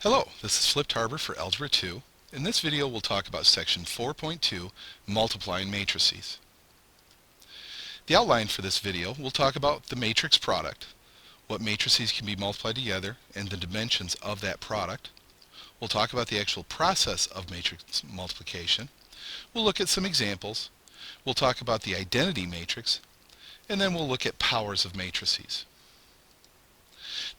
Hello, this is FlippedHarber for Algebra 2. In this video we'll talk about section 4.2, multiplying matrices. The outline for this video will talk about the matrix product, what matrices can be multiplied together, and the dimensions of that product. We'll talk about the actual process of matrix multiplication. We'll look at some examples. We'll talk about the identity matrix, and then we'll look at powers of matrices.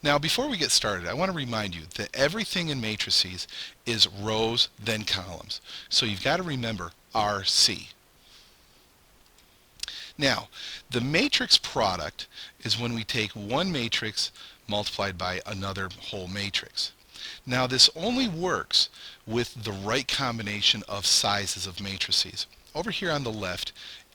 Now, before we get started, I want to remind you that everything in matrices is rows, then columns. So you've got to remember RC. Now, the matrix product is when we take one matrix multiplied by another whole matrix. Now, this only works with the right combination of sizes of matrices. Over here on the left,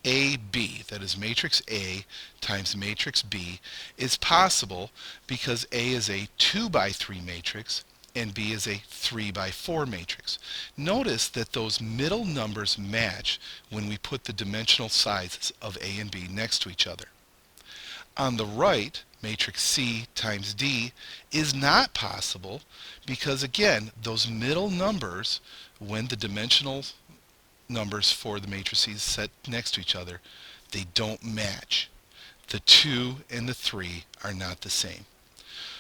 AB, that is matrix A times matrix B, is possible because A is a 2 by 3 matrix and B is a 3 by 4 matrix. Notice that those middle numbers match when we put the dimensional sizes of A and B next to each other. On the right, matrix C times D is not possible because, again, those middle numbers, when the dimensional numbers for the matrices set next to each other, they don't match. The 2 and the 3 are not the same.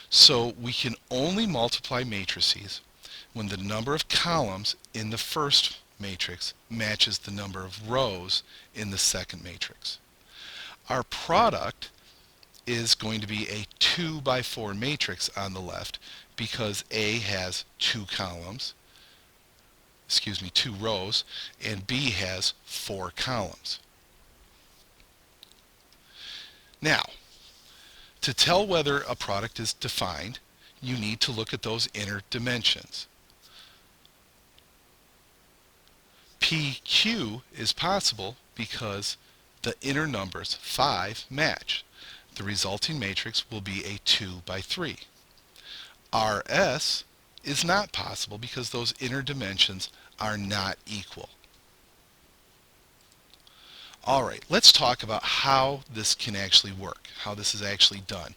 So we can only multiply matrices when the number of columns in the first matrix matches the number of rows in the second matrix. Our product is going to be a 2 by 4 matrix on the left because A has 2 rows, and B has 4 columns. Now, to tell whether a product is defined, you need to look at those inner dimensions. PQ is possible because the inner numbers 5 match. The resulting matrix will be a 2 by 3. RS is not possible because those inner dimensions are not equal. Alright, let's talk about how this can actually work, how this is actually done.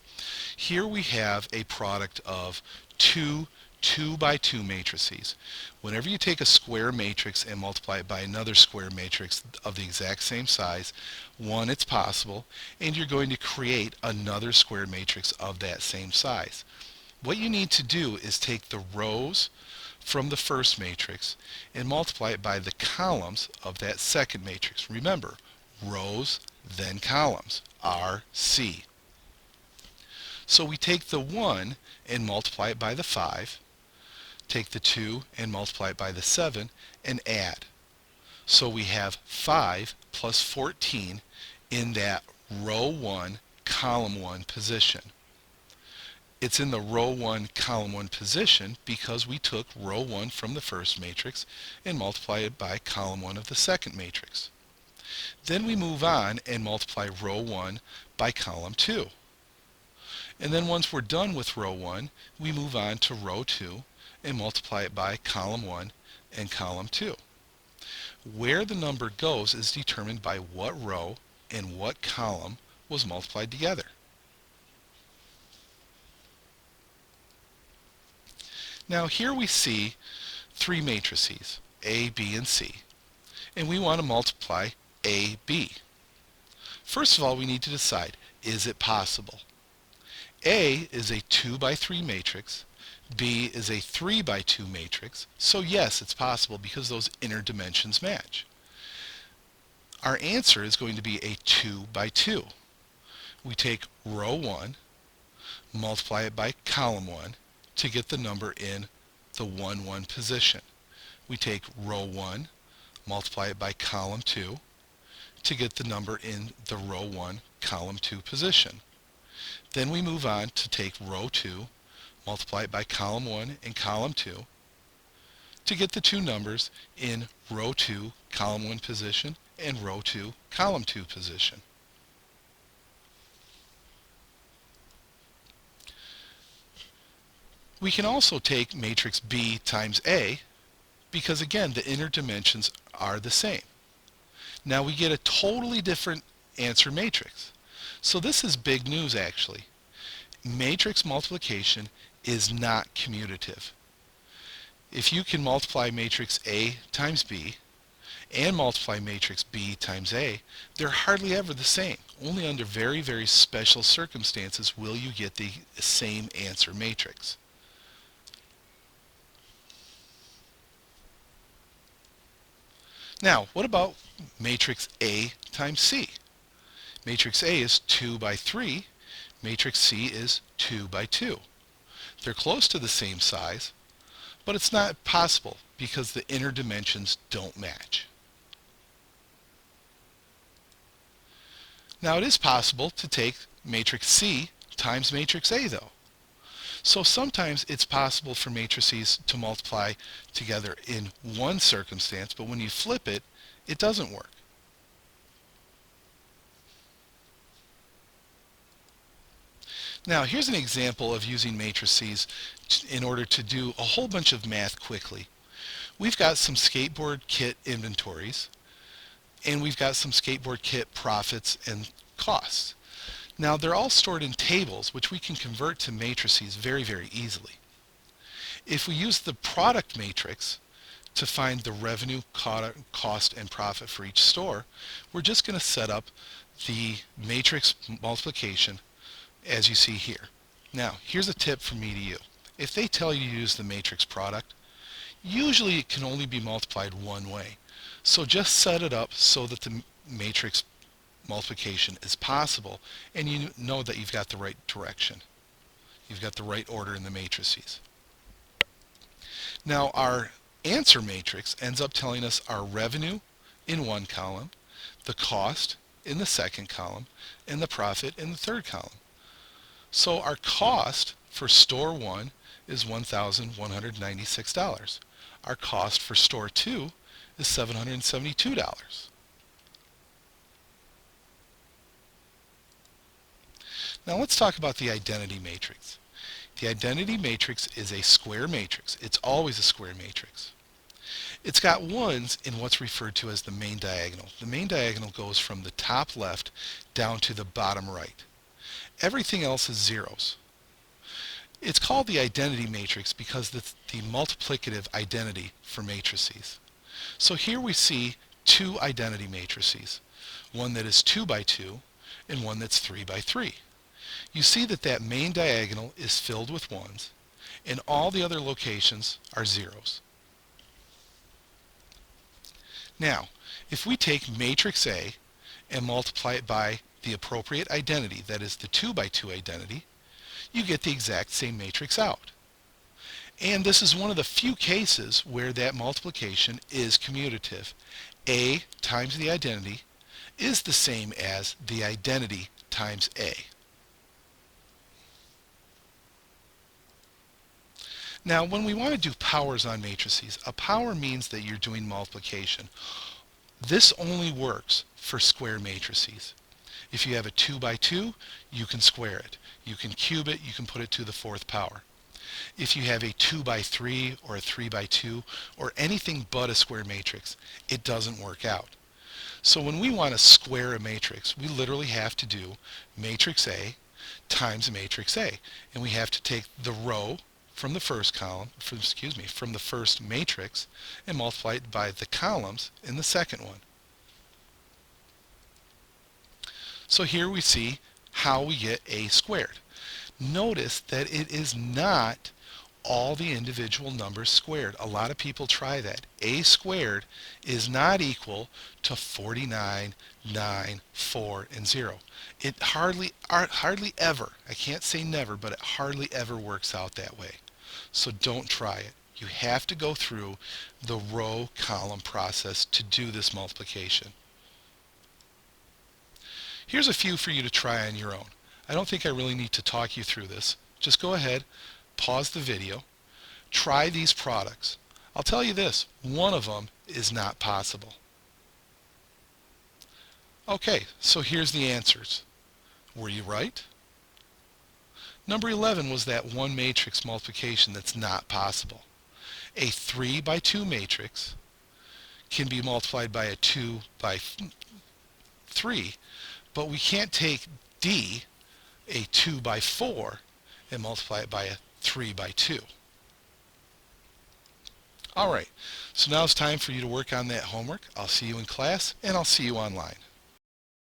Here we have a product of two 2 by 2 matrices. Whenever you take a square matrix and multiply it by another square matrix of the exact same size, one, it's possible, and you're going to create another square matrix of that same size. What you need to do is take the rows from the first matrix and multiply it by the columns of that second matrix. Remember, rows, then columns, RC. So we take the 1 and multiply it by the 5, take the 2 and multiply it by the 7, and add. So we have 5 plus 14 in that row 1, column 1 position. It's in the row 1, column 1 position because we took row 1 from the first matrix and multiplied it by column 1 of the second matrix. Then we move on and multiply row 1 by column 2. And then once we're done with row 1, we move on to row 2 and multiply it by column 1 and column 2. Where the number goes is determined by what row and what column was multiplied together. Now here we see 3 matrices, A, B, and C, and we want to multiply A, B. First of all, we need to decide, is it possible? A is a 2 by 3 matrix, B is a 3 by 2 matrix, so yes, it's possible because those inner dimensions match. Our answer is going to be a 2 by 2. We take row 1, multiply it by column 1, to get the number in the 1, 1 position. We take row 1, multiply it by column 2 to get the number in the row 1, column 2 position. Then we move on to take row 2, multiply it by column 1 and column 2 to get the two numbers in row 2, column 1 position and row 2, column 2 position. We can also take matrix B times A because, again, the inner dimensions are the same. Now we get a totally different answer matrix. So this is big news, actually. Matrix multiplication is not commutative. if you can multiply matrix A times B and multiply matrix B times A, they're hardly ever the same. Only under very, very special circumstances will you get the same answer matrix. Now, what about matrix A times C? Matrix A is 2 by 3. Matrix C is 2 by 2. They're close to the same size, but it's not possible because the inner dimensions don't match. Now, it is possible to take matrix C times matrix A, though. So sometimes it's possible for matrices to multiply together in one circumstance, but when you flip it, it doesn't work. Now, here's an example of using matrices in order to do a whole bunch of math quickly. We've got some skateboard kit inventories, and we've got some skateboard kit profits and costs. Now, they're all stored in tables, which we can convert to matrices very, very easily. If we use the product matrix to find the revenue, cost, and profit for each store, we're just going to set up the matrix multiplication as you see here. Now, here's a tip from me to you. If they tell you to use the matrix product, usually it can only be multiplied one way. So just set it up so that the matrix multiplication is possible, and you know that you've got the right direction. You've got the right order in the matrices. Now, our answer matrix ends up telling us our revenue in one column, the cost in the second column, and the profit in the third column. So our cost for store 1 is $1,196. Our cost for store 2 is $772. Now let's talk about the identity matrix. The identity matrix is a square matrix. It's always a square matrix. It's got ones in what's referred to as the main diagonal. The main diagonal goes from the top left down to the bottom right. Everything else is zeros. It's called the identity matrix because it's the multiplicative identity for matrices. So here we see two identity matrices, one that is 2 by 2 and one that's 3 by 3. You see that that main diagonal is filled with ones and all the other locations are zeros. Now, if we take matrix A and multiply it by the appropriate identity, that is the 2 by 2 identity, you get the exact same matrix out. And this is one of the few cases where that multiplication is commutative. A times the identity is the same as the identity times A. Now, when we want to do powers on matrices, a power means that you're doing multiplication. This only works for square matrices. If you have a 2 by 2, you can square it. You can cube it, you can put it to the fourth power. If you have a 2 by 3 or a 3 by 2 or anything but a square matrix, it doesn't work out. So when we want to square a matrix, we literally have to do matrix A times matrix A. And we have to take the row from the first column, from the first matrix and multiply it by the columns in the second one. So here we see how we get A squared. Notice that it is not all the individual numbers squared. A lot of people try that. A squared is not equal to 49, 9, 4, and 0. It hardly ever, I can't say never, but it hardly ever works out that way. So don't try it. You have to go through the row column process to do this multiplication. Here's a few for you to try on your own. I don't think I really need to talk you through this. Just go ahead, pause the video, try these products. I'll tell you this, one of them is not possible. Okay, so here's the answers. Were you right? Number 11 was that one matrix multiplication that's not possible. A 3 by 2 matrix can be multiplied by a 2 by 3, but we can't take D, a 2 by 4, and multiply it by a 3 by 2. Alright, so now it's time for you to work on that homework. I'll see you in class, and I'll see you online.